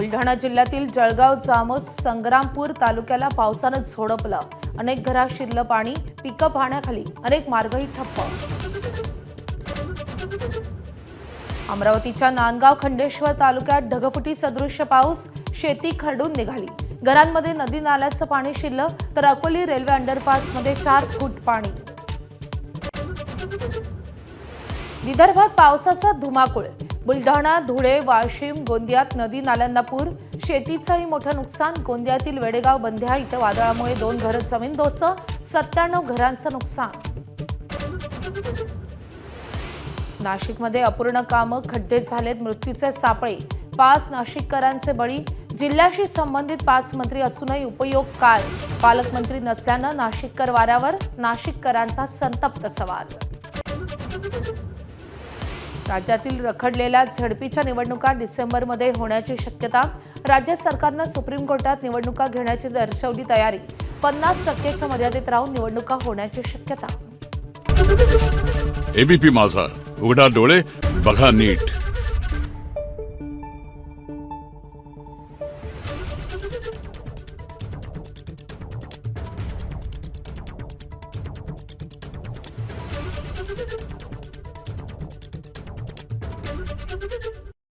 बुलढाणा जिल्ह्यातील जळगाव जामोद संग्रामपूर तालुक्याला पावसानं झोडपलं। अनेक घरात शिरलं पाणी, पिकं पाण्याखाली, अनेक मार्गही ठप्प। अमरावतीच्या नांदगाव खंडेश्वर तालुक्यात ढगफुटी सदृश्य पाऊस, शेती खरडून निघाली। घरांमध्ये नदी नाल्याचं पाणी शिरलं तर अकोली रेल्वे अंडरपासमध्ये 4 फूट पाणी। विदर्भात पावसाचा धुमाकूळ। बुलढाणा, धुळे, वाशिम, गोंदियात नदी नाल्यांना पूर, शेतीचंही मोठं नुकसान। गोंदियातील वेडेगाव बंध्या इथं वादळामुळे 2 घरं जमीनदोस्त, 97 घरांचं नुकसान। नाशिकमध्ये अपूर्ण कामं, खड्डे झालेत, मृत्यूचे सापळे, 5 नाशिककरांचे बळी। जिल्ह्याशी संबंधित 5 मंत्री असूनही उपयोग काय? पालकमंत्री नसल्यानं नाशिककर वाऱ्यावर, नाशिककरांचा संतप्त सवाल। राज्यातील रखडलेल्या झडपीच्या निवडणुका डिसेंबरमध्ये होण्याची शक्यता। राज्य सरकारनं सुप्रीम कोर्टात निवडणुका घेण्याची दर्शवली तयारी। 50%च्या मर्यादेत राहून निवडणुका होण्याची शक्यता। एबीपी माझा, उघडा डोळे बघा नीट।